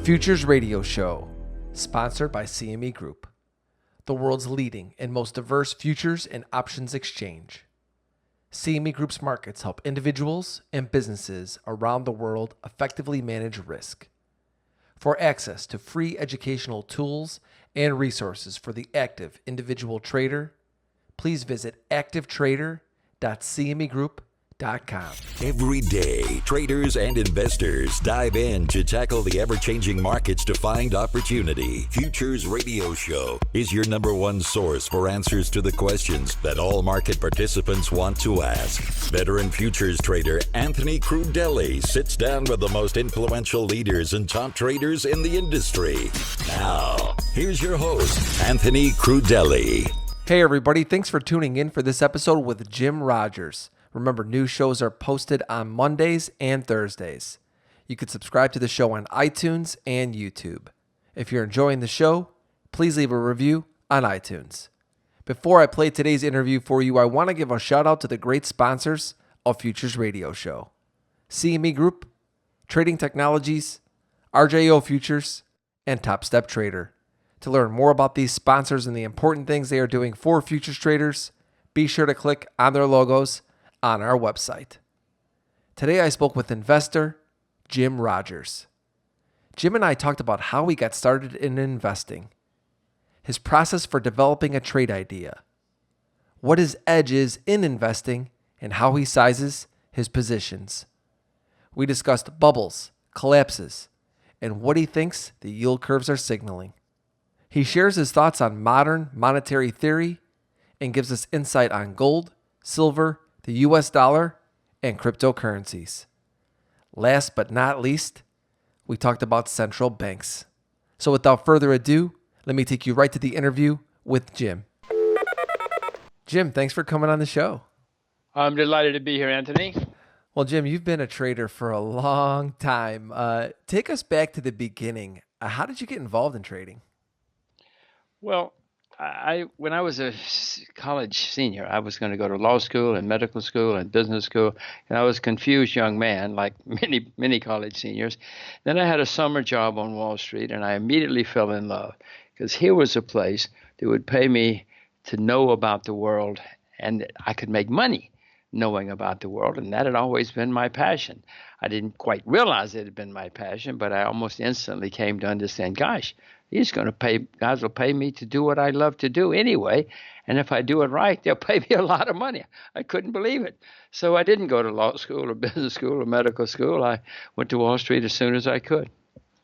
Futures Radio Show, sponsored by CME Group, the world's leading and most diverse futures and options exchange. CME Group's markets help individuals and businesses around the world effectively manage risk. For access to free educational tools and resources for the active individual trader, please visit activetrader.cmegroup.com. Every day, traders and investors dive in to tackle the ever-changing markets to find opportunity. Futures Radio Show is your number one source for answers to the questions that all market participants want to ask. Veteran futures trader Anthony Crudele sits down with the most influential leaders and top traders in the industry. Now, here's your host, Anthony Crudele. Hey everybody, thanks for tuning in for this episode with Jim Rogers. Remember, new shows are posted on Mondays and Thursdays. You can subscribe to the show on iTunes and YouTube. If you're enjoying the show, please leave a review on iTunes. Before I play today's interview for you, I want to give a shout out to the great sponsors of Futures Radio Show: CME Group, Trading Technologies, RJO Futures, and Top Step Trader. To learn more about these sponsors and the important things they are doing for futures traders, be sure to click on their logos on our website. Today I spoke with investor Jim Rogers. Jim and I talked about how he got started in investing, his process for developing a trade idea, what his edge is in investing, and how he sizes his positions. We discussed bubbles, collapses, and what he thinks the yield curves are signaling. He shares his thoughts on modern monetary theory and gives us insight on gold, silver, the US dollar, and cryptocurrencies. Last but not least, we talked about central banks. So without further ado, let me take you right to the interview with Jim. Jim, thanks for coming on the show. I'm delighted to be here, Anthony. Well, Jim, you've been a trader for a long time. Take us back to the beginning. How did you get involved in trading? Well, when I was a college senior, I was going to go to law school and medical school and business school, and I was a confused young man, like many college seniors. Then I had a summer job on Wall Street, and I immediately fell in love, because here was a place that would pay me to know about the world, and I could make money knowing about the world, and that had always been my passion. I didn't quite realize it had been my passion, but I almost instantly came to understand, gosh, guys will pay me to do what I love to do anyway, and if I do it right, they'll pay me a lot of money. I couldn't believe it. So I didn't go to law school or business school or medical school. I went to Wall Street as soon as I could.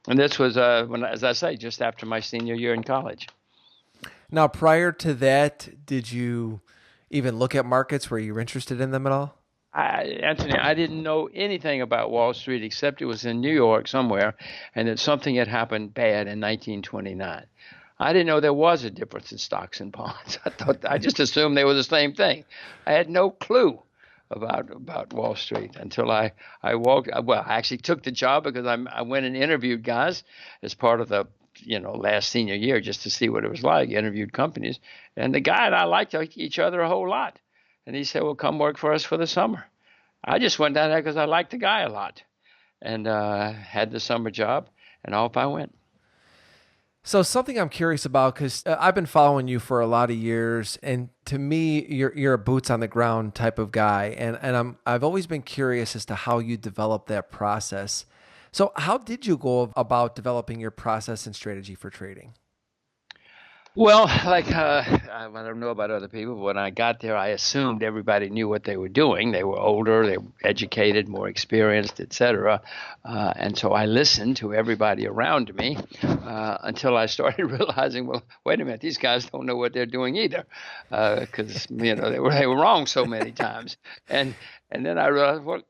And this was, as I say, just after my senior year in college. Now, prior to that, did you even look at markets? Were you interested in them at all? Anthony, I didn't know anything about Wall Street except it was in New York somewhere, and that something had happened bad in 1929. I didn't know there was a difference in stocks and bonds. I just assumed they were the same thing. I had no clue about Wall Street until I walked. Well, I actually took the job because I went and interviewed guys as part of the last senior year just to see what it was like. Interviewed companies, and the guy and I liked each other a whole lot. And he said, well, come work for us for the summer. I just went down there because I liked the guy a lot, and had the summer job, and off I went. So something I'm curious about, because I've been following you for a lot of years, and to me, you're a boots on the ground type of guy, and I've always been curious as to how you develop that process. So how did you go about developing your process and strategy for trading? Well, I don't know about other people, but when I got there, I assumed everybody knew what they were doing. They were older, they were educated, more experienced, etc. And so I listened to everybody around me until I started realizing, well, wait a minute, these guys don't know what they're doing either, because they were wrong so many times. And then I realized, well,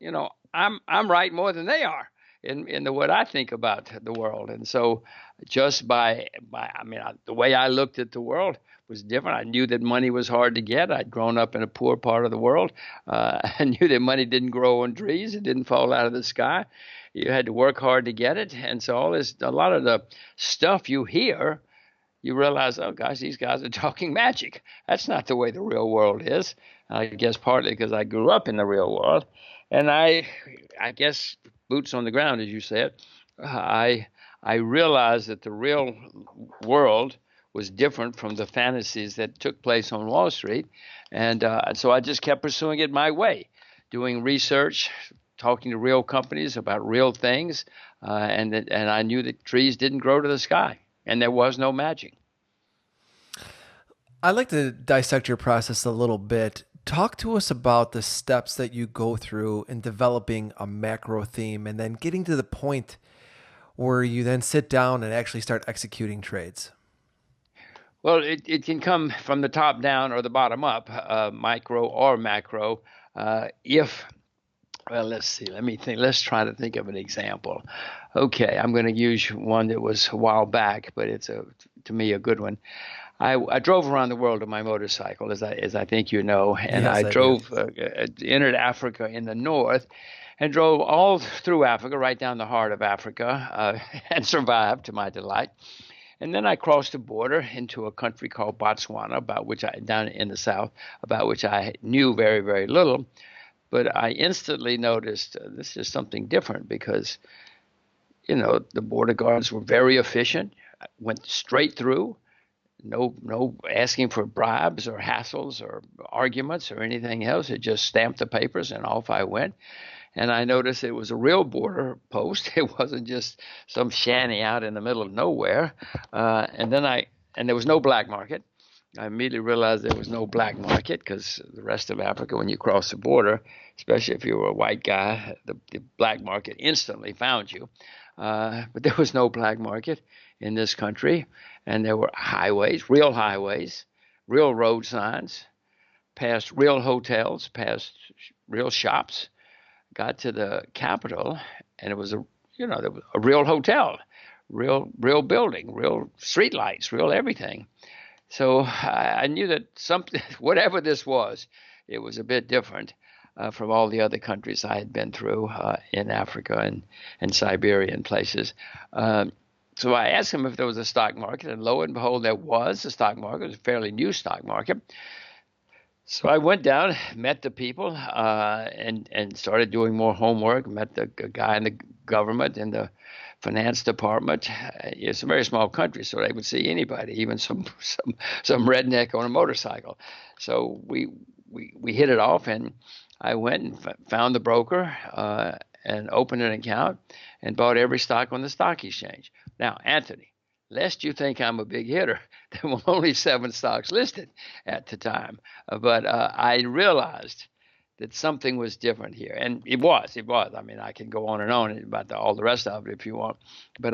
I'm right more than they are in the what I think about the world. And so just the way I looked at the world was different. I knew that money was hard to get. I'd grown up in a poor part of the world. I knew that money didn't grow on trees. It didn't fall out of the sky. You had to work hard to get it. And so a lot of the stuff you hear, you realize, oh gosh, these guys are talking magic. That's not the way the real world is. I guess partly because I grew up in the real world. And I guess boots on the ground, as you said, I I realized that the real world was different from the fantasies that took place on Wall Street. And so I just kept pursuing it my way, doing research, talking to real companies about real things. And I knew that trees didn't grow to the sky and there was no magic. I'd like to dissect your process a little bit. Talk to us about the steps that you go through in developing a macro theme and then getting to the point where you then sit down and actually start executing trades. Well, it can come from the top down or the bottom up, micro or macro. Well, let's see. Let me think. Let's try to think of an example. Okay, I'm going to use one that was a while back, but it's to me a good one. I drove around the world on my motorcycle, as I think you know, and Yes, I I drove entered Africa in the north, and drove all through Africa, right down the heart of Africa, and survived to my delight. And then I crossed the border into a country called Botswana, down in the south, about which I knew very, very little. But I instantly noticed this is something different because, the border guards were very efficient, went straight through, no asking for bribes or hassles or arguments or anything else. It just stamped the papers and off I went. And I noticed it was a real border post. It wasn't just some shanty out in the middle of nowhere. And there was no black market. I immediately realized there was no black market because the rest of Africa, when you cross the border, especially if you were a white guy, the black market instantly found you. But there was no black market in this country. And there were highways, real road signs, past real hotels, past real shops. Got to the capital, and it was there was a real hotel, real building, real street lights, real everything. So I knew that something, whatever this was, it was a bit different from all the other countries I had been through in Africa and Siberia and places. So I asked him if there was a stock market, and lo and behold, there was a stock market. It was a fairly new stock market. So I went down, met the people, and started doing more homework. Met the guy in the government, in the finance department. It's a very small country, so they would see anybody, even some redneck on a motorcycle. So we hit it off, and I went and found the broker and opened an account and bought every stock on the stock exchange. Now, Anthony, lest you think I'm a big hitter, there were only 7 stocks listed at the time. But I realized that something was different here. And it was. I mean, I can go on and on about all the rest of it if you want. But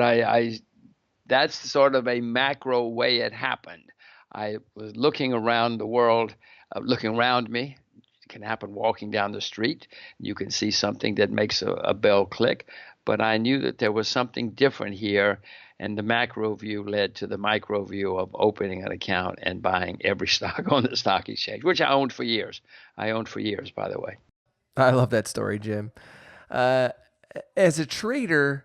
that's sort of a macro way it happened. I was looking around the world, looking around me. It can happen walking down the street. You can see something that makes a bell click. But I knew that there was something different here. And the macro view led to the micro view of opening an account and buying every stock on the stock exchange, which I owned for years. By the way. I love that story, Jim. As a trader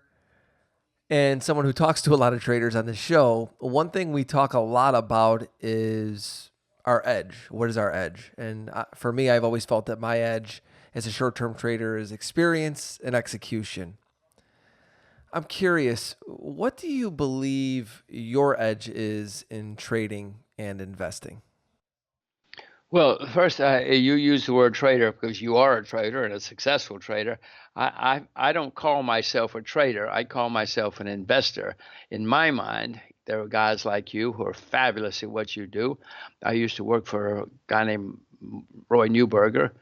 and someone who talks to a lot of traders on the show, one thing we talk a lot about is our edge. What is our edge? And for me, I've always felt that my edge as a short-term trader is experience and execution. I'm curious, what do you believe your edge is in trading and investing? Well, first, you use the word trader because you are a trader and a successful trader. I don't call myself a trader. I call myself an investor. In my mind, there are guys like you who are fabulous at what you do. I used to work for a guy named Roy Neuberger.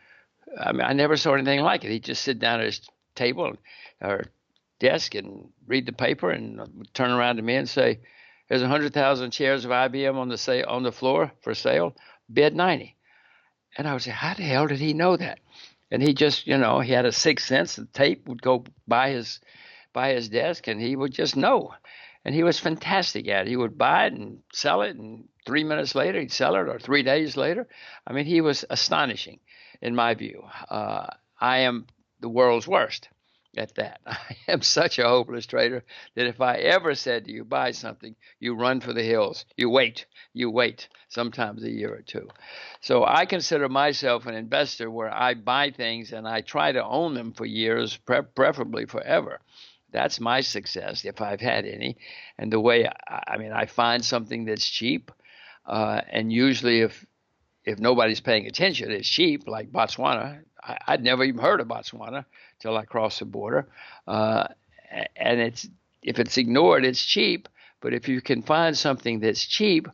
I mean, I never saw anything like it. He'd just sit down at his table or desk and read the paper and turn around to me and say, "There's 100,000 shares of IBM on the floor for sale. Bid 90." And I would say, "How the hell did he know that?" And he just, he had a sixth sense. The tape would go by his desk, and he would just know. And he was fantastic at it. He would buy it and sell it, and 3 minutes later he'd sell it, or 3 days later. I mean, he was astonishing, in my view. I am the world's worst at that. I am such a hopeless trader that if I ever said to you, buy something, you run for the hills. You wait, sometimes a year or two. So I consider myself an investor where I buy things and I try to own them for years, preferably forever. That's my success if I've had any. And the way I find something that's cheap, and usually if nobody's paying attention, it's cheap. Like Botswana, I'd never even heard of Botswana till I crossed the border, and if it's ignored, it's cheap. But if you can find something that's cheap,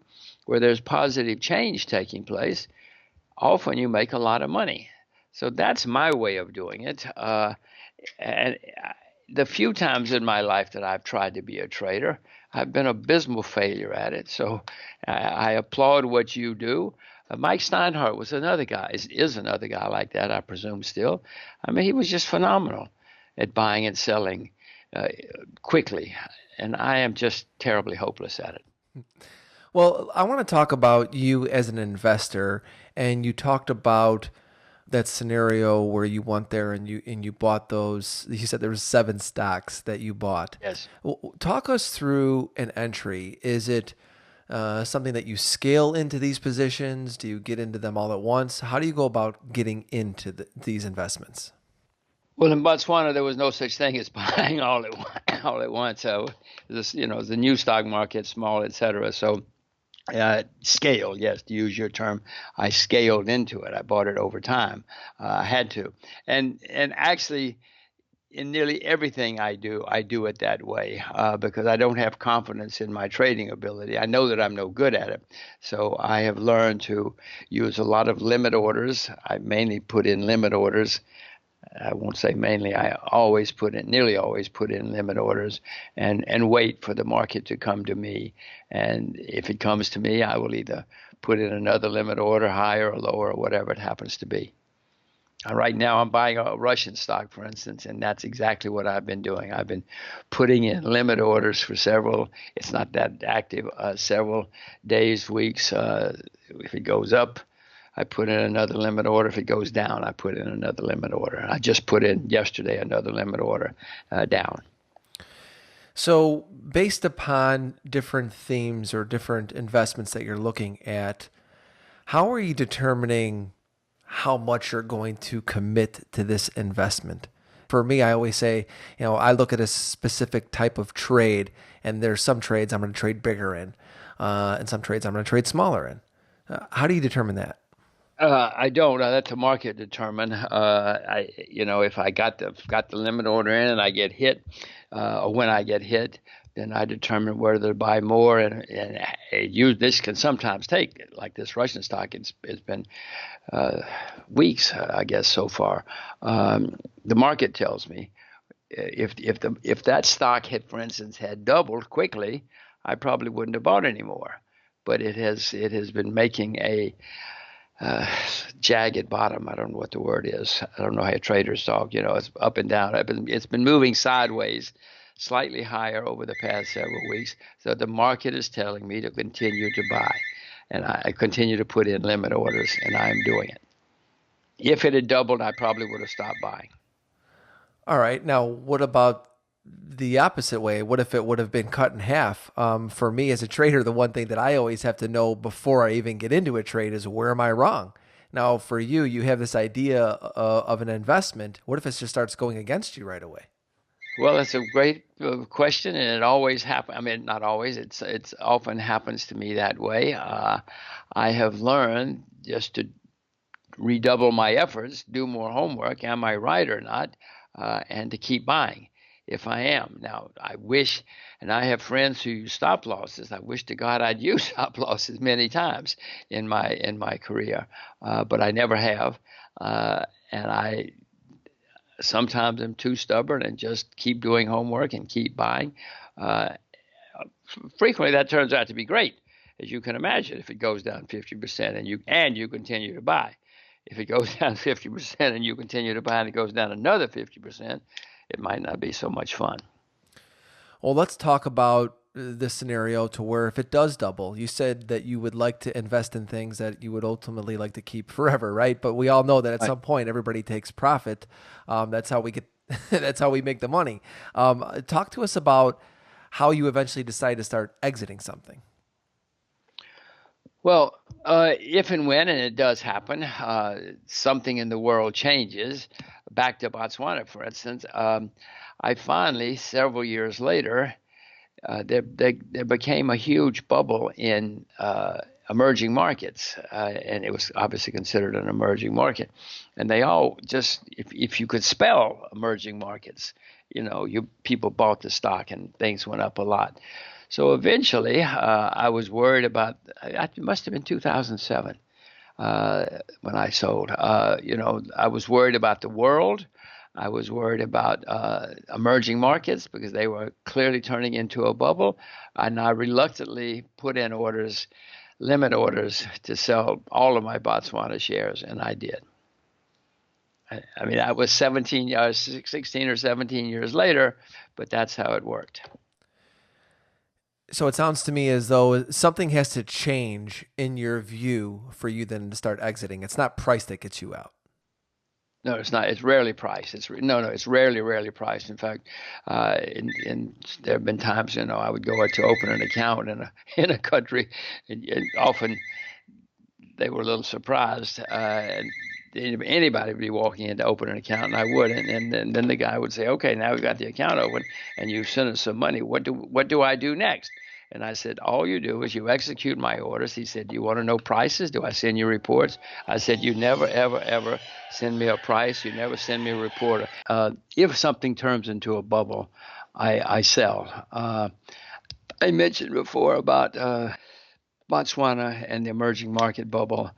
where there's positive change taking place, often you make a lot of money. So that's my way of doing it. And the few times in my life that I've tried to be a trader, I've been abysmal failure at it. So I applaud what you do. Mike Steinhardt was another guy, is another guy like that, I presume still. I mean, he was just phenomenal at buying and selling quickly. And I am just terribly hopeless at it. Well, I want to talk about you as an investor, and you talked about that scenario where you went there and you bought those. You said there was 7 stocks that you bought. Yes. Talk us through an entry. Is it something that you scale into these positions? Do you get into them all at once? How do you go about getting into these investments? Well, in Botswana, there was no such thing as buying all at once. So, the new stock market, small, et cetera. So, scale, yes, to use your term, I scaled into it. I bought it over time. I had to, and actually, in nearly everything I do it that way because I don't have confidence in my trading ability. I know that I'm no good at it, so I have learned to use a lot of limit orders. I mainly put in limit orders. I won't say mainly, I nearly always put in limit orders and wait for the market to come to me. And if it comes to me, I will either put in another limit order, higher or lower, or whatever it happens to be. Right now, I'm buying a Russian stock, for instance, and that's exactly what I've been doing. I've been putting in limit orders for it's not that active, several days, weeks. If it goes up, I put in another limit order. If it goes down, I put in another limit order. I just put in yesterday another limit order down. So based upon different themes or different investments that you're looking at, how are you determining how much you're going to commit to this investment? For me, I always say, I look at a specific type of trade, and there's some trades I'm going to trade bigger in, and some trades I'm going to trade smaller in. How do you determine that? I don't. Let the market determine. If I got the limit order in and I get hit, or when I get hit, then I determine whether to buy more. And this can sometimes take, like this Russian stock. It's been weeks, I guess, so far. The market tells me if that stock for instance, had doubled quickly, I probably wouldn't have bought anymore. But it has been making a jagged bottom. I don't know what the word is. I don't know how traders talk. It's up and down. It's been moving sideways, slightly higher over the past several weeks. So the market is telling me to continue to buy, and I continue to put in limit orders, and I am doing it. If it had doubled, I probably would have stopped buying. All right. Now, what about the opposite way? What if it would have been cut in half? For me as a trader, the one thing that I always have to know before I even get into a trade is, where am I wrong? Now, for you, you have this idea of an investment. What if it just starts going against you right away? Well, that's a great question, and it always happens. I mean, not always. It's often happens to me that way. I have learned just to redouble my efforts, do more homework. Am I right or not? And to keep buying if I am. Now, I wish, and I have friends who use stop losses. I wish to God I'd used stop losses many times in my career, but I never have. And I sometimes am too stubborn and just keep doing homework and keep buying. Frequently, that turns out to be great, as you can imagine. If it goes down 50% and you continue to buy. If it goes down 50% and you continue to buy and it goes down another 50%, it might not be so much fun. Well, let's talk about this scenario to where if it does double. You said that you would like to invest in things that you would ultimately like to keep forever, right? But we all know that at some point everybody takes profit. That's how we get. That's how we make the money. Talk to us about how you eventually decide to start exiting something. Well, if and when, and it does happen, something in the world changes, back to Botswana, for instance, I finally, several years later, there became a huge bubble in emerging markets, and it was obviously considered an emerging market. And they all just, if you could spell emerging markets, people bought the stock and things went up a lot. So eventually, I was worried about. It must have been 2007 when I sold. I was worried about the world. I was worried about emerging markets because they were clearly turning into a bubble, and I reluctantly put in orders, limit orders, to sell all of my Botswana shares, and I did. I mean, that was 16 or 17 years later, but that's how it worked. So it sounds to me as though something has to change in your view for you then to start exiting. It's not price that gets you out. No, it's not. It's rarely priced. It's rarely priced. In fact, there have been times, I would go to open an account in a country, and often they were a little surprised. And anybody would be walking in to open an account, and I wouldn't. And then the guy would say, "Okay, now we've got the account open, and you sent us some money. What do I do next?" And I said, "All you do is you execute my orders." He said, "You want to know prices? Do I send you reports?" I said, "You never, ever, ever send me a price. You never send me a report. If something turns into a bubble, I sell." I mentioned before about Botswana and the emerging market bubble.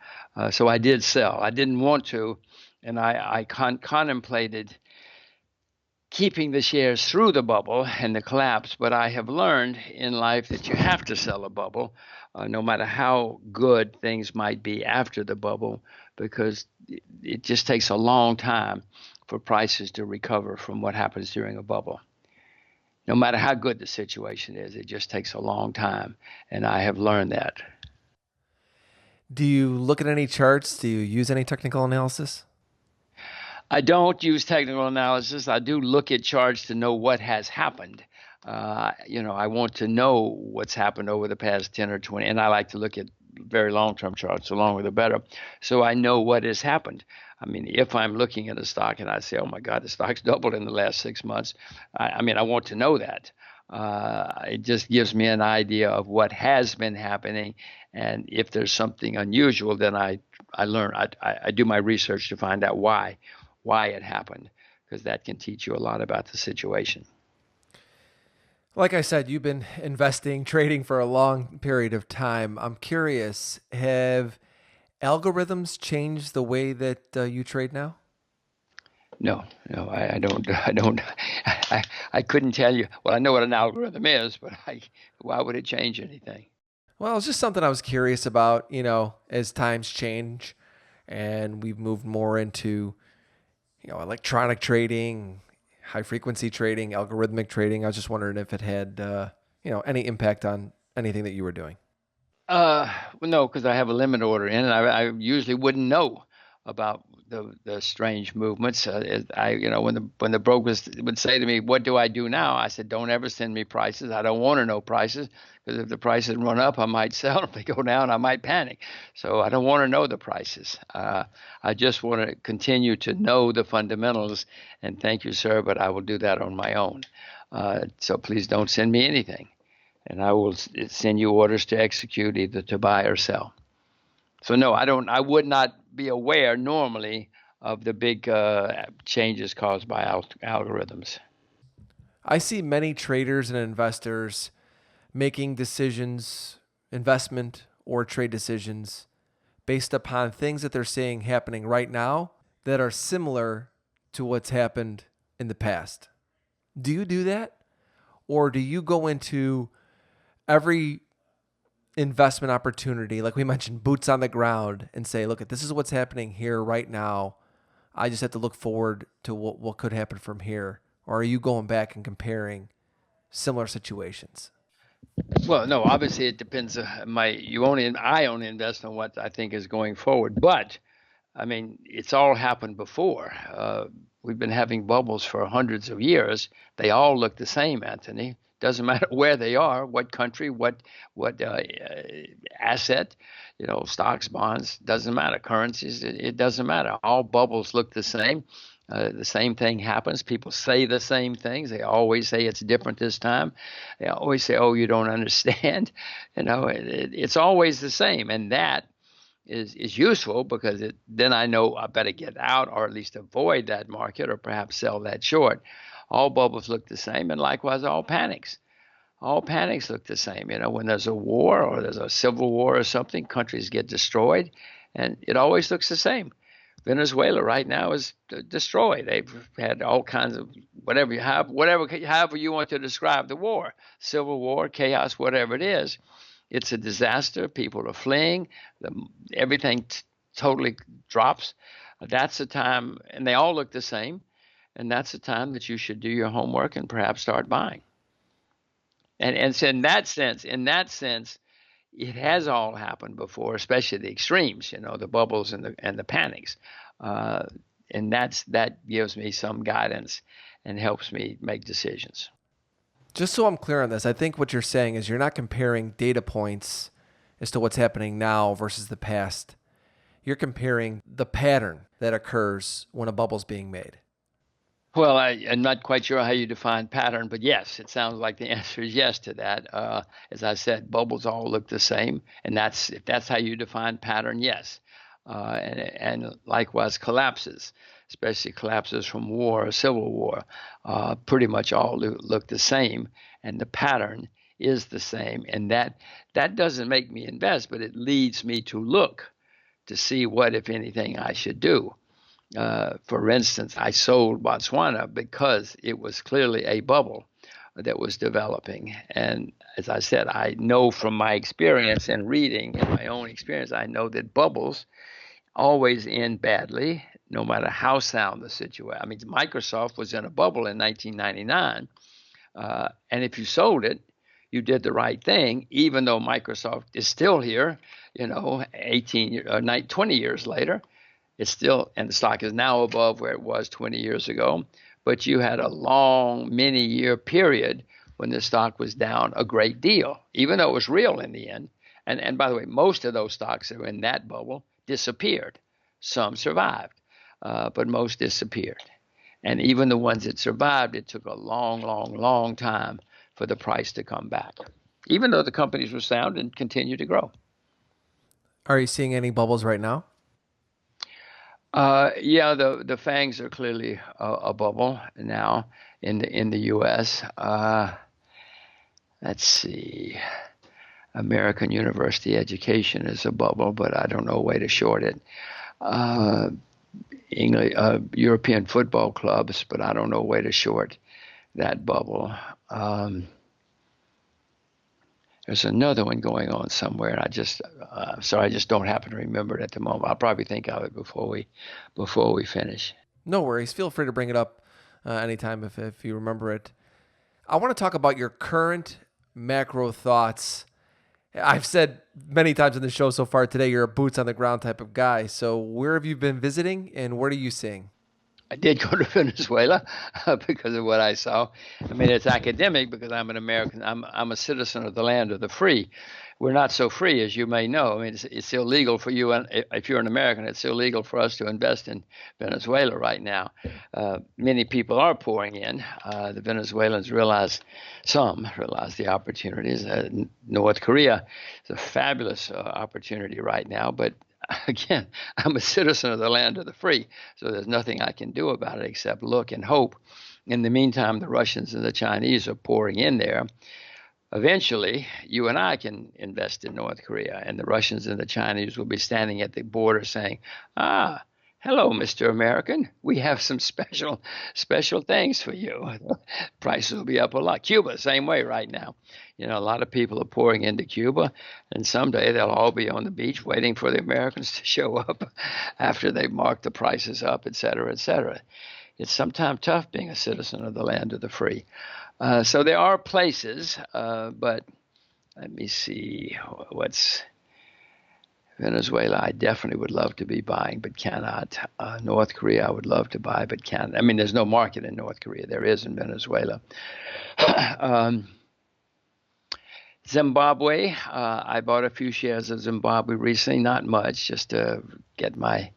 So I did sell. I didn't want to, and I contemplated keeping the shares through the bubble and the collapse, but I have learned in life that you have to sell a bubble, no matter how good things might be after the bubble, because it just takes a long time for prices to recover from what happens during a bubble. No matter how good the situation is, it just takes a long time, and I have learned that. Do you look at any charts? Do you use any technical analysis? I don't use technical analysis. I do look at charts to know what has happened. I want to know what's happened over the past 10 or 20, and I like to look at very long-term charts, the longer the better, so I know what has happened. I mean, if I'm looking at a stock and I say, "Oh my God, the stock's doubled in the last 6 months," I want to know that. It just gives me an idea of what has been happening, and if there's something unusual, then I learn. I do my research to find out why it happened, because that can teach you a lot about the situation. Like I said, you've been investing, trading for a long period of time. I'm curious, have algorithms changed the way that you trade now? No, I don't. I don't. I couldn't tell you. Well, I know what an algorithm is, but why would it change anything? Well, it's just something I was curious about, as times change and we've moved more into, electronic trading, high frequency trading, algorithmic trading. I was just wondering if it had, any impact on anything that you were doing. Well, no, because I have a limit order in, and I usually wouldn't know about the strange movements. When the brokers would say to me, "What do I do now?" I said, "Don't ever send me prices. I don't want to know prices, because if the prices run up, I might sell. If they go down, I might panic. So I don't want to know the prices. I just want to continue to know the fundamentals. And thank you, sir, but I will do that on my own. So please don't send me anything, and I will send you orders to execute, either to buy or sell." So no, I don't. I would not be aware normally of the big changes caused by algorithms. I see many traders and investors making decisions, investment or trade decisions, based upon things that they're seeing happening right now that are similar to what's happened in the past. Do you do that? Or do you go into every investment opportunity, like we mentioned, boots on the ground, and say, "Look, this is what's happening here right now. I just have to look forward to what could happen from here"? Or are you going back and comparing similar situations? Well, no, obviously it depends. I only invest on what I think is going forward. But I mean, it's all happened before. We've been having bubbles for hundreds of years. They all look the same, Anthony. Doesn't matter where they are, what country, what asset, stocks, bonds. Doesn't matter. Currencies. It doesn't matter. All bubbles look the same. The same thing happens. People say the same things. They always say it's different this time. They always say, "Oh, you don't understand." It's always the same, and that is useful because then I know I better get out or at least avoid that market or perhaps sell that short. All bubbles look the same, and likewise all panics. All panics look the same. When there's a war or there's a civil war or something, countries get destroyed, and it always looks the same. Venezuela right now is destroyed. They've had all kinds of however you want to describe the war, civil war, chaos, whatever it is. It's a disaster. People are fleeing. Everything totally drops. That's the time, and they all look the same. And that's the time that you should do your homework and perhaps start buying. And so in that sense, it has all happened before, especially the extremes, the bubbles and the panics, and that gives me some guidance and helps me make decisions. Just so I'm clear on this, I think what you're saying is you're not comparing data points as to what's happening now versus the past. You're comparing the pattern that occurs when a bubble's being made. Well, I'm not quite sure how you define pattern, but yes, it sounds like the answer is yes to that. As I said, bubbles all look the same, and if that's how you define pattern, yes. And likewise, collapses, especially collapses from war or civil war, pretty much all look the same, and the pattern is the same. And that doesn't make me invest, but it leads me to look to see what, if anything, I should do. For instance, I sold Botswana because it was clearly a bubble that was developing. And as I said, I know from my experience and reading and my own experience, I know that bubbles always end badly, no matter how sound the situation. I mean, Microsoft was in a bubble in 1999, and if you sold it, you did the right thing, even though Microsoft is still here, 20 years later. It's still, and the stock is now above where it was 20 years ago. But you had a long, many-year period when the stock was down a great deal, even though it was real in the end. And by the way, most of those stocks that were in that bubble disappeared. Some survived, but most disappeared. And even the ones that survived, it took a long, long, long time for the price to come back, even though the companies were sound and continue to grow. Are you seeing any bubbles right now? Yeah, the FANGs are clearly a bubble now in the U.S. Let's see. American University Education is a bubble, but I don't know a way to short it. European football clubs, but I don't know a way to short that bubble. There's another one going on somewhere, and I just don't happen to remember it at the moment. I'll probably think of it before we finish. No worries. Feel free to bring it up anytime if you remember it. I want to talk about your current macro thoughts. I've said many times in the show so far today, you're a boots on the ground type of guy. So where have you been visiting, and what are you seeing? I did go to Venezuela because of what I saw. I mean, it's academic because I'm an American. I'm a citizen of the land of the free. We're not so free, as you may know. I mean, it's illegal for you, and if you're an American, it's illegal for us to invest in Venezuela right now. Many people are pouring in. The Venezuelans realize the opportunities. North Korea is a fabulous opportunity right now, but again, I'm a citizen of the land of the free, so there's nothing I can do about it except look and hope. In the meantime, the Russians and the Chinese are pouring in there. Eventually, you and I can invest in North Korea, and the Russians and the Chinese will be standing at the border saying, hello, Mr. American. We have some special things for you. Prices will be up a lot. Cuba, same way right now. A lot of people are pouring into Cuba, and someday they'll all be on the beach waiting for the Americans to show up after they've marked the prices up, et cetera, et cetera. It's sometimes tough being a citizen of the land of the free. So there are places, but let me see what's Venezuela. I definitely would love to be buying, but cannot. North Korea, I would love to buy, but can't. I mean, there's no market in North Korea. There is in Venezuela. Zimbabwe, I bought a few shares of Zimbabwe recently, not much, just to get my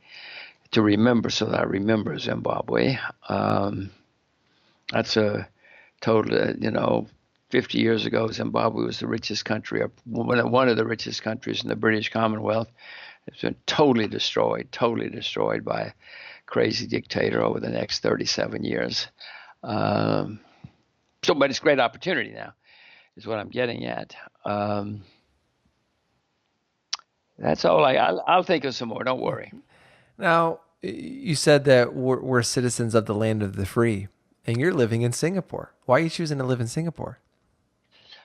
to remember so that I remember Zimbabwe. That's a total, 50 years ago, Zimbabwe was the richest country, or one of the richest countries in the British Commonwealth. It's been totally destroyed by a crazy dictator over the next 37 years. But it's a great opportunity now, is what I'm getting at. That's all. I'll think of some more. Don't worry. Now, you said that we're citizens of the land of the free, and you're living in Singapore. Why are you choosing to live in Singapore?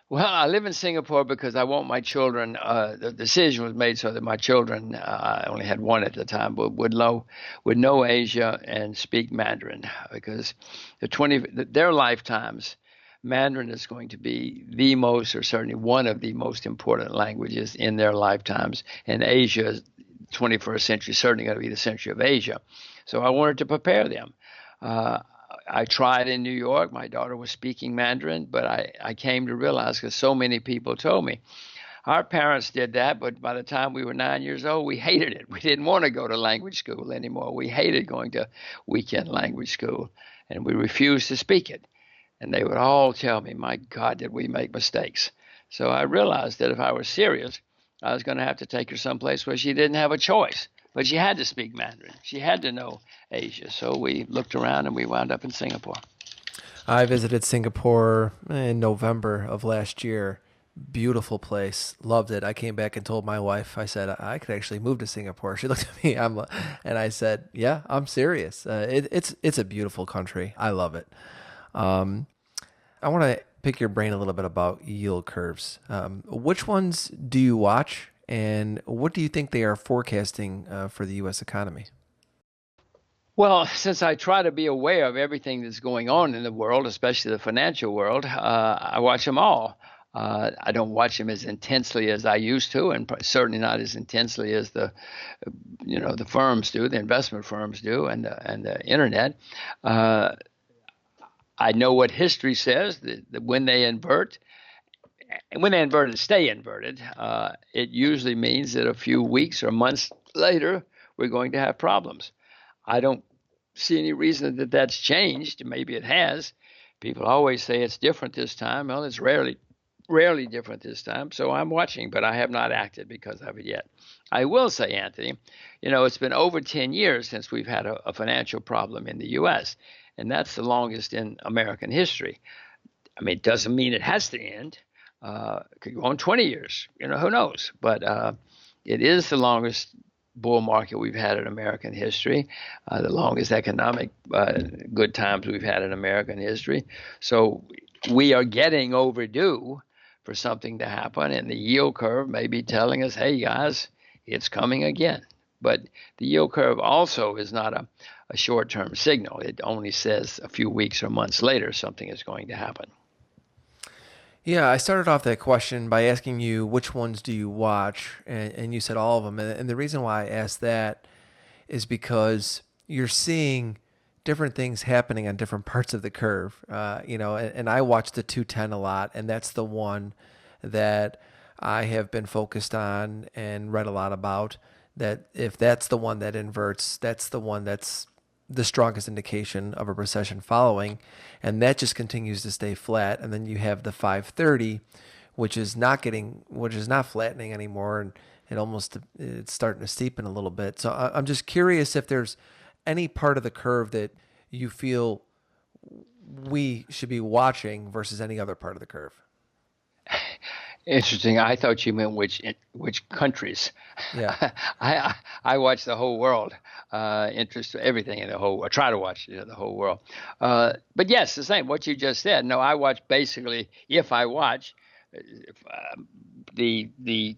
Well, I live in Singapore because I want my children. The decision was made so that my children, I only had one at the time, but would know Asia and speak Mandarin, because their lifetimes, Mandarin is going to be the most, or certainly one of the most important languages in their lifetimes. And Asia, 21st century, certainly going to be the century of Asia. So I wanted to prepare them. I tried in New York. My daughter was speaking Mandarin, but I came to realize, because so many people told me, our parents did that, but by the time we were 9 years old, we hated it. We didn't want to go to language school anymore. We hated going to weekend language school, and we refused to speak it. And they would all tell me, my God, did we make mistakes? So I realized that if I was serious, I was going to have to take her someplace where she didn't have a choice. But she had to speak Mandarin. She had to know Asia. So we looked around and we wound up in Singapore. I visited Singapore in November of last year. Beautiful place. Loved it. I came back and told my wife, I said, I could actually move to Singapore. She looked at me and I said, yeah, I'm serious. It's a beautiful country. I love it. I want to pick your brain a little bit about yield curves. Which ones do you watch, and what do you think they are forecasting for the U.S. economy? Well, since I try to be aware of everything that's going on in the world, especially the financial world, I watch them all. I don't watch them as intensely as I used to, and certainly not as intensely as the firms do, the investment firms do, and the internet. I know what history says, that when they invert and stay inverted, it usually means that a few weeks or months later, we're going to have problems. I don't see any reason that that's changed. Maybe it has. People always say it's different this time. Well, it's rarely different this time. So I'm watching, but I have not acted because of it yet. I will say, Anthony, it's been over 10 years since we've had a financial problem in the U.S., and that's the longest in American history. I mean, it doesn't mean it has to end. It could go on 20 years. Who knows? But it is the longest bull market we've had in American history, the longest economic good times we've had in American history. So we are getting overdue for something to happen, and the yield curve may be telling us, hey, guys, it's coming again. But the yield curve also is not a short-term signal. It only says a few weeks or months later something is going to happen. Yeah, I started off that question by asking you which ones do you watch, and you said all of them. And the reason why I asked that is because you're seeing different things happening on different parts of the curve. And I watch the 210 a lot, and that's the one that I have been focused on and read a lot about. That if that's the one that inverts, that's the one that's the strongest indication of a recession following, and that just continues to stay flat. And then you have the 530, which is not flattening anymore, and it's starting to steepen a little bit. So I'm just curious if there's any part of the curve that you feel we should be watching versus any other part of the curve. Interesting. I thought you meant which countries. Yeah. I watch the whole world. Interest everything in the whole. I try to watch the whole world. But yes, the same. What you just said. No, I watch basically. If I watch the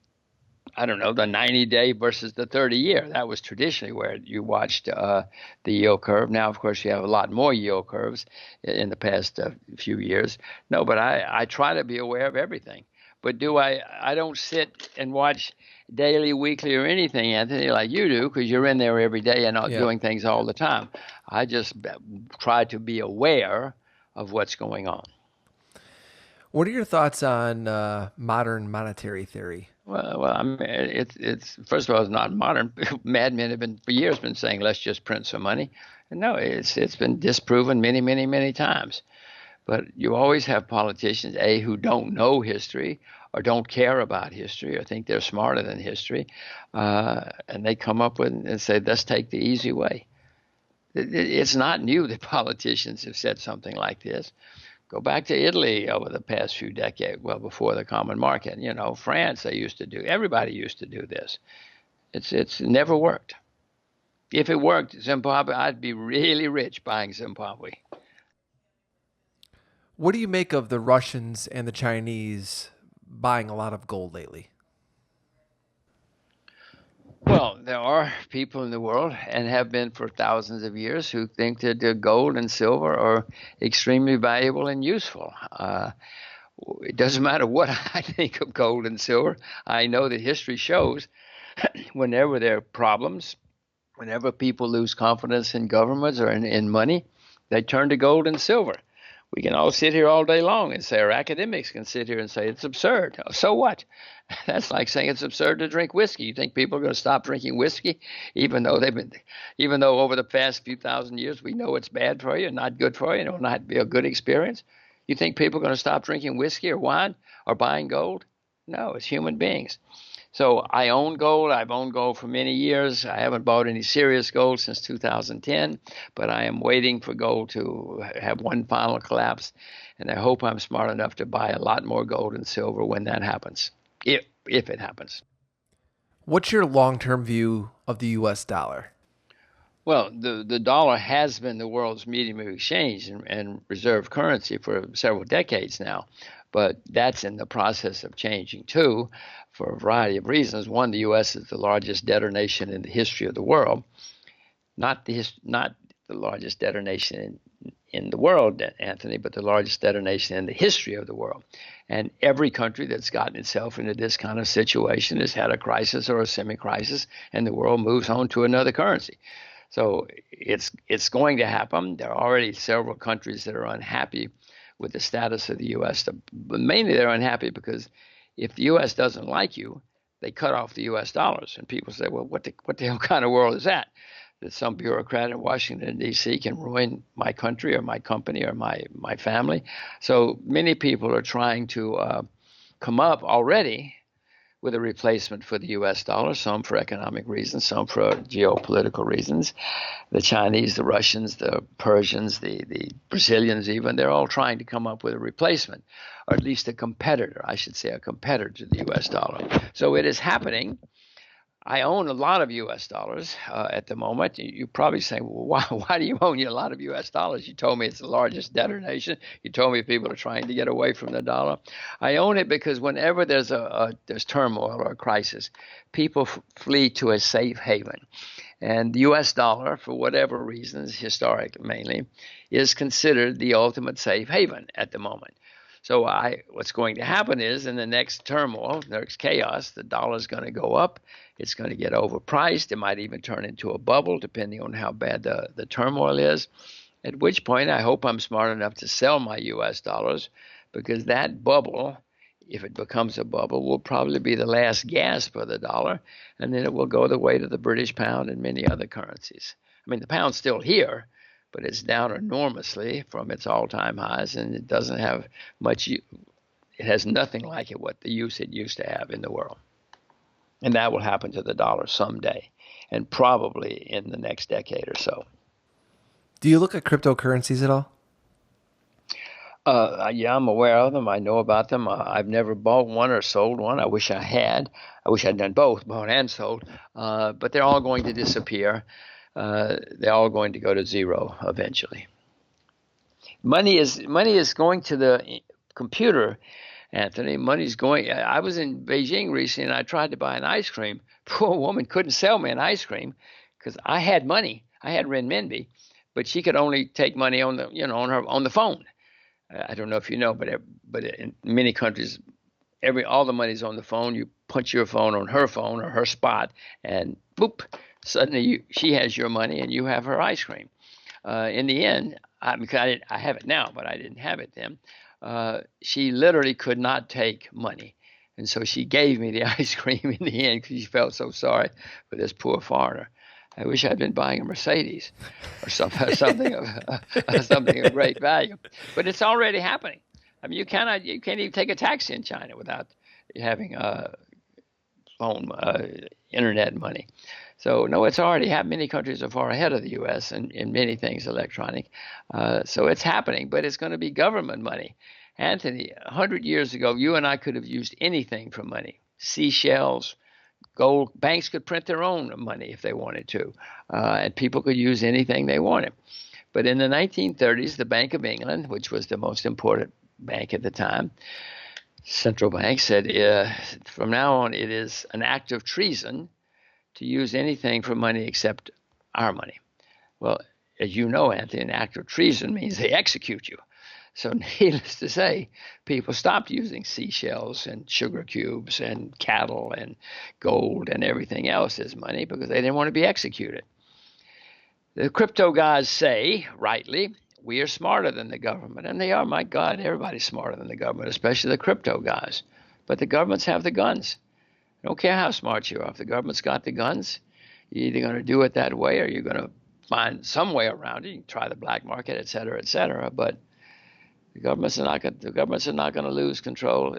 I don't know, the 90-day versus the 30-year. That was traditionally where you watched the yield curve. Now, of course, you have a lot more yield curves in the past few years. No, but I try to be aware of everything. But I don't sit and watch daily, weekly, or anything, Anthony, like you do, because you're in there every day and doing things all the time. I just try to be aware of what's going on. What are your thoughts on modern monetary theory? Well, I mean, it's first of all, it's not modern. Madmen have been for years been saying let's just print some money. And no, it's been disproven many, many, many times. But you always have politicians, A, who don't know history or don't care about history or think they're smarter than history, and they come up with and say, let's take the easy way. It's not new that politicians have said something like this. Go back to Italy over the past few decades, well, before the common market. France, they used to do, everybody used to do this. It's never worked. If it worked, Zimbabwe, I'd be really rich buying Zimbabwe. What do you make of the Russians and the Chinese buying a lot of gold lately? Well, there are people in the world, and have been for thousands of years, who think that gold and silver are extremely valuable and useful. It doesn't matter what I think of gold and silver. I know that history shows whenever there are problems, whenever people lose confidence in governments or in money, they turn to gold and silver. We can all sit here all day long and say, our academics can sit here and say it's absurd. So what? That's like saying it's absurd to drink whiskey. You think people are going to stop drinking whiskey, even though over the past few thousand years we know it's bad for you and not good for you, and it will not be a good experience? You think people are going to stop drinking whiskey or wine or buying gold? No, it's human beings. So I own gold. I've owned gold for many years. I haven't bought any serious gold since 2010, but I am waiting for gold to have one final collapse, and I hope I'm smart enough to buy a lot more gold and silver when that happens, if it happens. What's your long-term view of the U.S. dollar? Well, the dollar has been the world's medium of exchange and reserve currency for several decades now, but that's in the process of changing too, for a variety of reasons. One, the U.S. is the largest debtor nation in the history of the world, not the largest debtor nation in the world, Anthony, but the largest debtor nation in the history of the world. And every country that's gotten itself into this kind of situation has had a crisis or a semi-crisis, and the world moves on to another currency. So it's going to happen. There are already several countries that are unhappy with the status of the U.S. But mainly they're unhappy because if the U.S. doesn't like you, they cut off the U.S. dollars. And people say, well, what the hell kind of world is that? That some bureaucrat in Washington, D.C. can ruin my country or my company or my family. So many people are trying to come up already with a replacement for the U.S. dollar, some for economic reasons, some for geopolitical reasons. The Chinese, the Russians, the Persians, the Brazilians even, they're all trying to come up with a replacement, or at least a competitor, I should say, a competitor to the U.S. dollar. So it is happening. I own a lot of U.S. dollars at the moment. You're probably saying, well, why do you own a lot of U.S. dollars? You told me it's the largest debtor nation. You told me people are trying to get away from the dollar. I own it because whenever there's turmoil or a crisis, people flee to a safe haven. And the U.S. dollar, for whatever reasons, historic mainly, is considered the ultimate safe haven at the moment. So what's going to happen is in the next turmoil, next chaos, the dollar is going to go up. It's going to get overpriced. It might even turn into a bubble, depending on how bad the turmoil is. At which point, I hope I'm smart enough to sell my U.S. dollars, because that bubble, if it becomes a bubble, will probably be the last gasp for the dollar, and then it will go the way to the British pound and many other currencies. I mean, the pound's still here, but it's down enormously from its all-time highs, and it doesn't have much. It has nothing like what the use it used to have in the world. And that will happen to the dollar someday, and probably in the next decade or so. Do you look at cryptocurrencies at all? Yeah, I'm aware of them. I know about them. I've never bought one or sold one. I wish I had. I wish I'd done both, bought and sold. But they're all going to disappear. They're all going to go to zero eventually. Money is going to the computer, Anthony. Money's going. I was in Beijing recently, and I tried to buy an ice cream. Poor woman couldn't sell me an ice cream because I had money. I had renminbi, but she could only take money on the phone. I don't know if you know, but in many countries, all the money's on the phone. You punch your phone on her phone or her spot, and boop, suddenly she has your money and you have her ice cream. In the end, because I have it now, but I didn't have it then. she literally could not take money. And so she gave me the ice cream in the end because she felt so sorry for this poor foreigner. I wish I'd been buying a Mercedes or something of great value. But it's already happening. I mean, you can't even take a taxi in China without having phone, internet money. So no, it's already happened. Many countries are far ahead of the U.S. in many things electronic. So it's happening, but it's going to be government money. Anthony, 100 years ago, you and I could have used anything for money. Seashells, gold. Banks could print their own money if they wanted to, and people could use anything they wanted. But in the 1930s, the Bank of England, which was the most important bank at the time, central bank, said from now on it is an act of treason to use anything for money except our money. Well, as you know, Anthony, an act of treason means they execute you. So needless to say, people stopped using seashells and sugar cubes and cattle and gold and everything else as money because they didn't want to be executed. The crypto guys say, rightly, we are smarter than the government. And they are, my God, everybody's smarter than the government, especially the crypto guys. But the governments have the guns. I don't care how smart you are. If the government's got the guns, you're either going to do it that way or you're going to find some way around it. You can try the black market, et cetera, et cetera. But the governments are not going to lose control.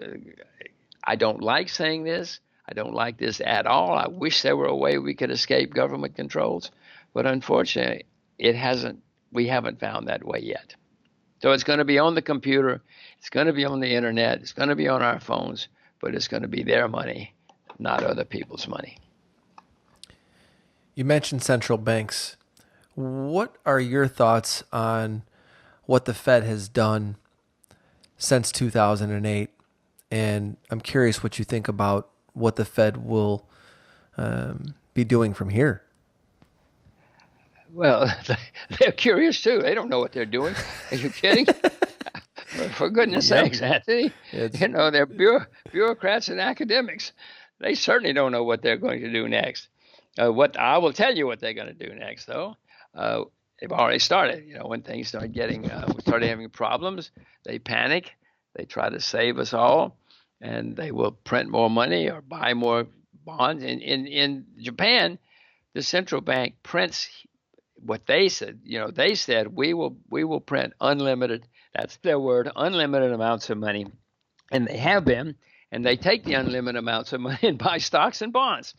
I don't like saying this. I don't like this at all. I wish there were a way we could escape government controls. But unfortunately, we haven't found that way yet. So it's going to be on the computer. It's going to be on the internet. It's going to be on our phones. But it's going to be their money, not other people's money. You mentioned central banks. What are your thoughts on what the Fed has done since 2008? And I'm curious what you think about what the Fed will be doing from here. Well, they're curious too. They don't know what they're doing. Are you kidding? For goodness sakes, Anthony. They're bureaucrats and academics. They certainly don't know what they're going to do next. What I will tell you what they're going to do next, though. They've already started. When things start we started having problems, they panic. They try to save us all, and they will print more money or buy more bonds. In Japan, the central bank prints what they said. They said we will print unlimited. That's their word, unlimited amounts of money, and they have been. And they take the unlimited amounts of money and buy stocks and bonds.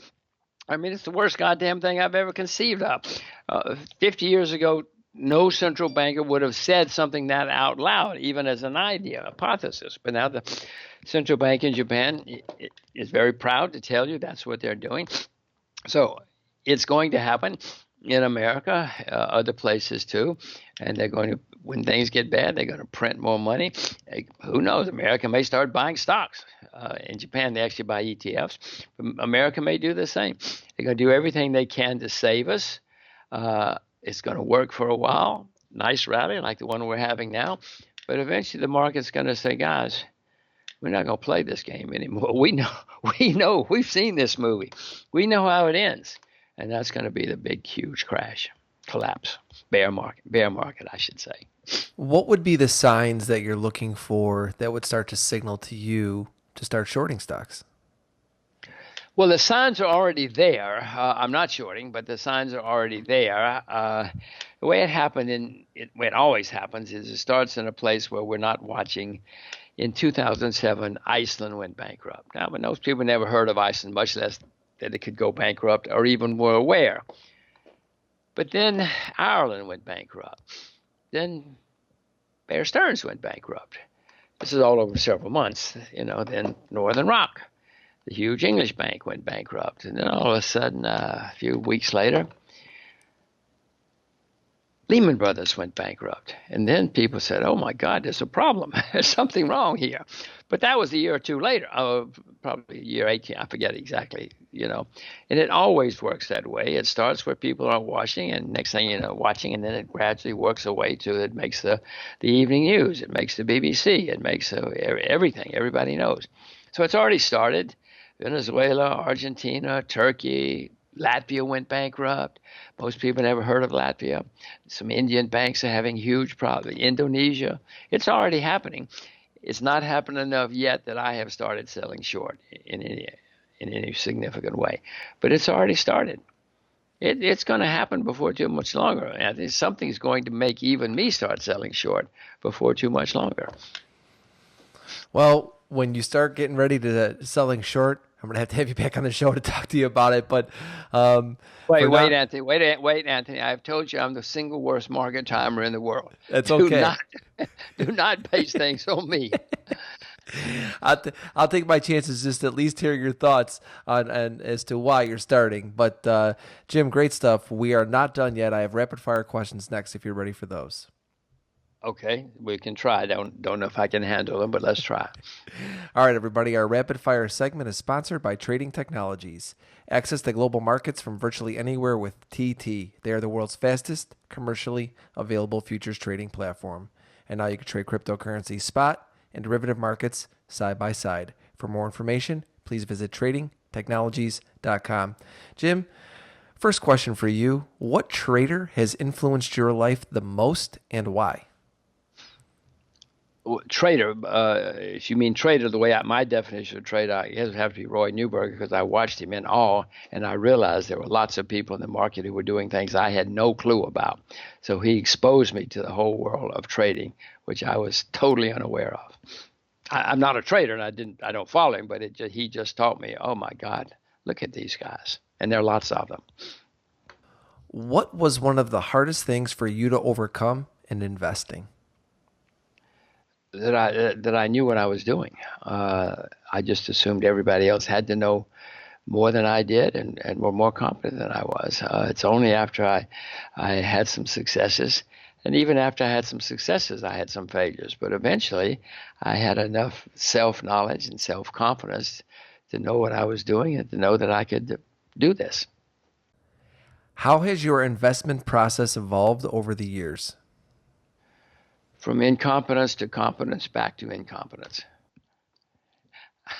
I mean, it's the worst goddamn thing I've ever conceived of. 50 years ago, no central banker would have said something that out loud, even as an idea, hypothesis. But now the central bank in Japan is very proud to tell you that's what they're doing. So it's going to happen in America, other places too. And they're going to, when things get bad, they're going to print more money. Who knows? America may start buying stocks. In Japan, they actually buy ETFs. But America may do the same. They're going to do everything they can to save us. It's going to work for a while. Nice rally like the one we're having now. But eventually the market's going to say, guys, we're not going to play this game anymore. We know, we've seen this movie. We know how it ends. And that's going to be the big, huge crash, collapse, bear market, I should say. What would be the signs that you're looking for that would start to signal to you to start shorting stocks? Well, the signs are already there. I'm not shorting, but the signs are already there. The way it happened, the way it always happens, is it starts in a place where we're not watching. In 2007, Iceland went bankrupt. Now, but most people never heard of Iceland, much less that it could go bankrupt or even were aware. But then Ireland went bankrupt. Then Bear Stearns went bankrupt. This is all over several months. Then Northern Rock, the huge English bank, went bankrupt. And then all of a sudden, a few weeks later, Lehman Brothers went bankrupt. And then people said, oh, my God, there's a problem. There's something wrong here. But that was a year or two later, probably year 18. I forget exactly, And it always works that way. It starts where people are watching, and next thing you know, watching, and then it gradually works away to it makes the evening news. It makes the BBC. It makes everything. Everybody knows. So it's already started. Venezuela, Argentina, Turkey, Latvia went bankrupt. Most people never heard of Latvia. Some Indian banks are having huge problems. Indonesia, it's already happening. It's not happened enough yet that I have started selling short in any significant way, but it's already started. It's going to happen before too much longer. And something's going to make even me start selling short before too much longer. Well, when you start getting ready to selling short, I'm gonna have you back on the show to talk to you about it. But Wait, Anthony. Wait, Anthony. I've told you I'm the single worst market timer in the world. That's Do okay. do not base things on me. I'll take my chances just at least hear your thoughts on and as to why you're starting. But Jim, great stuff. We are not done yet. I have rapid fire questions next if you're ready for those. Okay, we can try. Don't know if I can handle them, but let's try. All right, everybody. Our rapid fire segment is sponsored by Trading Technologies. Access the global markets from virtually anywhere with TT. They are the world's fastest commercially available futures trading platform. And now you can trade cryptocurrency spot and derivative markets side by side. For more information, please visit tradingtechnologies.com. Jim, first question for you. What trader has influenced your life the most and why? Trader, if you mean trader, the way my definition of trader, it doesn't have to be Roy Neuberger because I watched him in awe and I realized there were lots of people in the market who were doing things I had no clue about. So he exposed me to the whole world of trading, which I was totally unaware of. I'm not a trader and I don't follow him, but he just taught me, oh my God, look at these guys. And there are lots of them. What was one of the hardest things for you to overcome in investing? That I knew what I was doing. I just assumed everybody else had to know more than I did and were more competent than I was. It's only after I had some successes, and even after I had some successes, I had some failures. But eventually, I had enough self-knowledge and self-confidence to know what I was doing and to know that I could do this. How has your investment process evolved over the years? From incompetence to competence back to incompetence.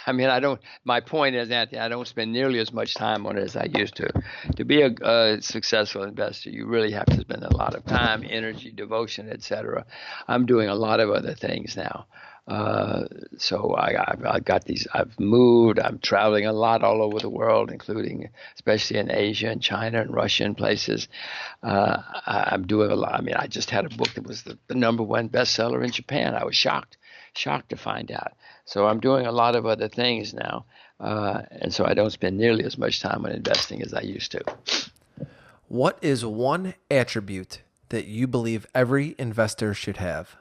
I mean, my point is, Anthony, I don't spend nearly as much time on it as I used to. To be a successful investor, you really have to spend a lot of time, energy, devotion, etc. I'm doing a lot of other things now. So I got these, I've moved, I'm traveling a lot all over the world, including, especially in Asia and China and Russia and places. I'm doing a lot. I mean, I just had a book that was the number one bestseller in Japan. I was shocked to find out. So I'm doing a lot of other things now. And so I don't spend nearly as much time on investing as I used to. What is one attribute that you believe every investor should have?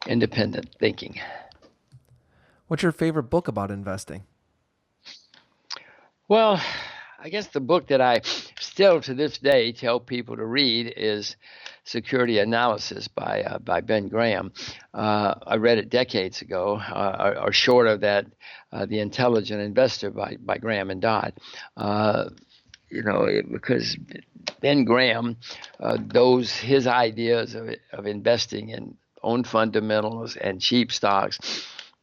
Independent thinking. What's your favorite book about investing? Well, I guess the book that I still to this day tell people to read is Security Analysis by Ben Graham. I read it decades ago, or short of that, The Intelligent Investor by Graham and Dodd. Because Ben Graham, his ideas of investing in own fundamentals and cheap stocks,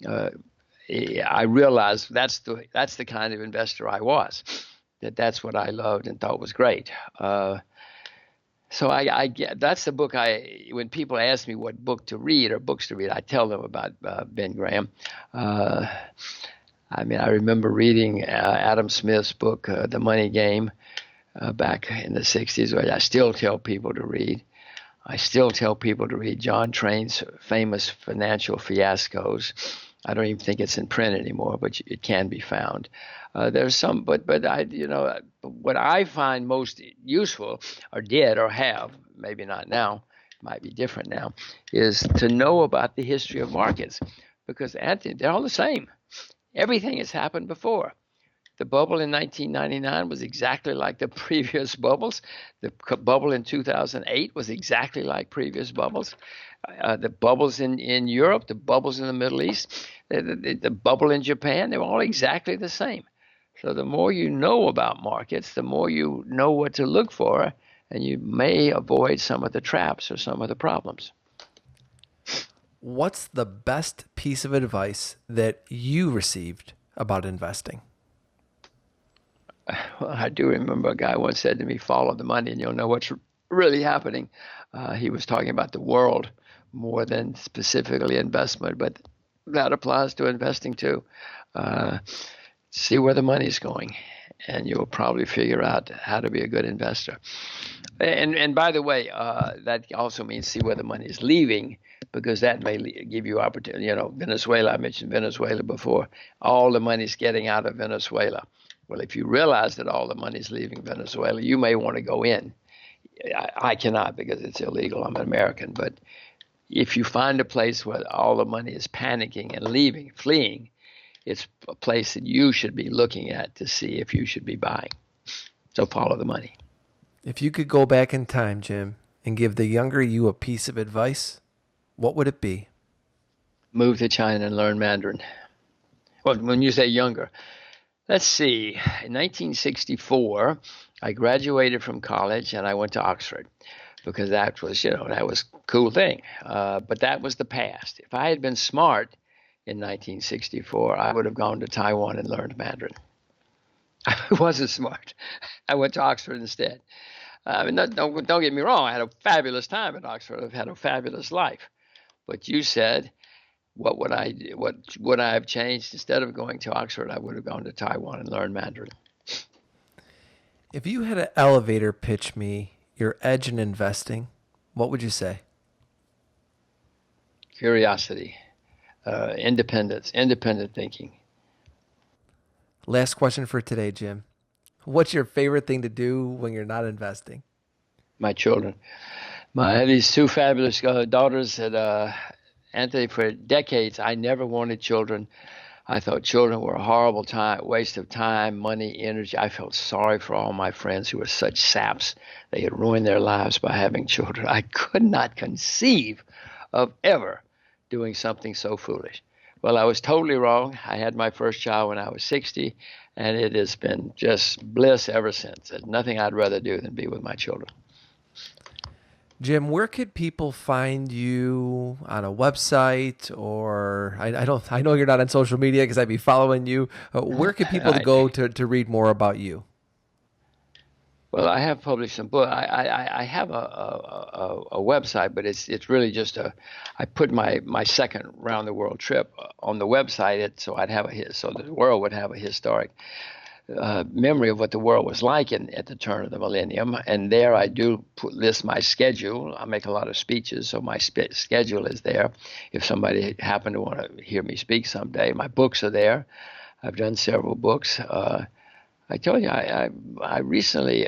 I realized that's the kind of investor I was. That's what I loved and thought was great. So I get that's the book. When people ask me what book to read or books to read, I tell them about Ben Graham. I mean, I remember reading Adam Smith's book, The Money Game, back in the 60s, which I still tell people to read. I still tell people to read John Train's famous Financial Fiascos. I don't even think it's in print anymore, but it can be found. There's some, but what I find most useful, or did, or have, maybe not now, might be different now, is to know about the history of markets, because Anthony, they're all the same. Everything has happened before. The bubble in 1999 was exactly like the previous bubbles. The bubble in 2008 was exactly like previous bubbles. The bubbles in Europe, the bubbles in the Middle East, the bubble in Japan, they were all exactly the same. So the more you know about markets, the more you know what to look for, and you may avoid some of the traps or some of the problems. What's the best piece of advice that you received about investing? Well, I do remember a guy once said to me, follow the money and you'll know what's really happening. He was talking about the world more than specifically investment, but that applies to investing too. See where the money's going, and you'll probably figure out how to be a good investor. And by the way, that also means see where the money is leaving, because that may give you opportunity. Venezuela, I mentioned Venezuela before. All the money's getting out of Venezuela. Well, if you realize that all the money's leaving Venezuela, you may want to go in. I cannot, because it's illegal. I'm an American. But if you find a place where all the money is panicking and fleeing, it's a place that you should be looking at to see if you should be buying. So follow the money. If you could go back in time, Jim, and give the younger you a piece of advice, what would it be? Move to China and learn Mandarin. Well, when you say younger, let's see. In 1964, I graduated from college and I went to Oxford, because that was a cool thing. But that was the past. If I had been smart in 1964, I would have gone to Taiwan and learned Mandarin. I wasn't smart. I went to Oxford instead. Don't get me wrong. I had a fabulous time at Oxford. I've had a fabulous life. But you said, what would I do? What would I have changed? Instead of going to Oxford, I would have gone to Taiwan and learned Mandarin. If you had an elevator pitch me your edge in investing, what would you say? Curiosity, independence, independent thinking. Last question for today, Jim. What's your favorite thing to do when you're not investing? My children. I have these two fabulous daughters. Anthony, for decades, I never wanted children. I thought children were a horrible waste of time, money, energy. I felt sorry for all my friends who were such saps. They had ruined their lives by having children. I could not conceive of ever doing something so foolish. Well, I was totally wrong. I had my first child when I was 60, and it has been just bliss ever since. There's nothing I'd rather do than be with my children. Jim, where could people find you on a website, or I know you're not on social media because I'd be following you. Where could people go to read more about you? Well, I have published some books. I have a website, but it's really just I put my second round the world trip on the website, so the world would have a historic memory of what the world was like at the turn of the millennium. And there I do list my schedule. I make a lot of speeches, so my schedule is there. If somebody happened to want to hear me speak someday, my books are there. I've done several books. I told you, I recently,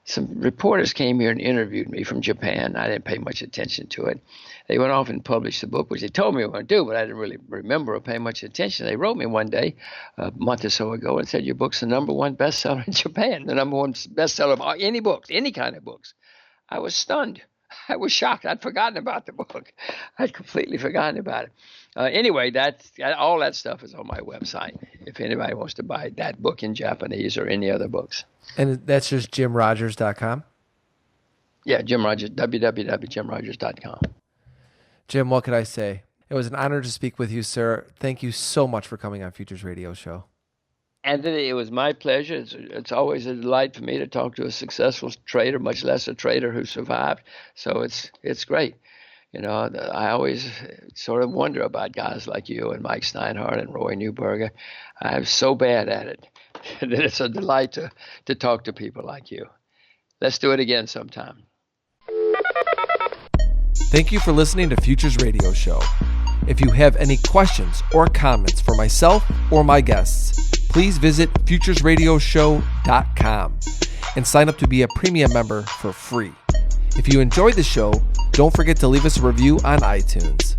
some reporters came here and interviewed me from Japan. I didn't pay much attention to it. They went off and published the book, which they told me they were going to do, but I didn't really remember or pay much attention. They wrote me one day, a month or so ago, and said, your book's the #1 bestseller in Japan, the #1 bestseller of any books, any kind of books. I was stunned. I was shocked. I'd forgotten about the book. I'd completely forgotten about it. Anyway, all that stuff is on my website if anybody wants to buy that book in Japanese or any other books. And that's just JimRogers.com? Yeah, Jim Rogers, www.jimrogers.com. Jim, what could I say? It was an honor to speak with you, sir. Thank you so much for coming on Futures Radio Show. Anthony, it was my pleasure. It's always a delight for me to talk to a successful trader, much less a trader who survived. So it's great. I always sort of wonder about guys like you and Mike Steinhardt and Roy Neuberger. I'm so bad at it that it's a delight to talk to people like you. Let's do it again sometime. Thank you for listening to Futures Radio Show. If you have any questions or comments for myself or my guests, please visit futuresradioshow.com and sign up to be a premium member for free. If you enjoyed the show, don't forget to leave us a review on iTunes.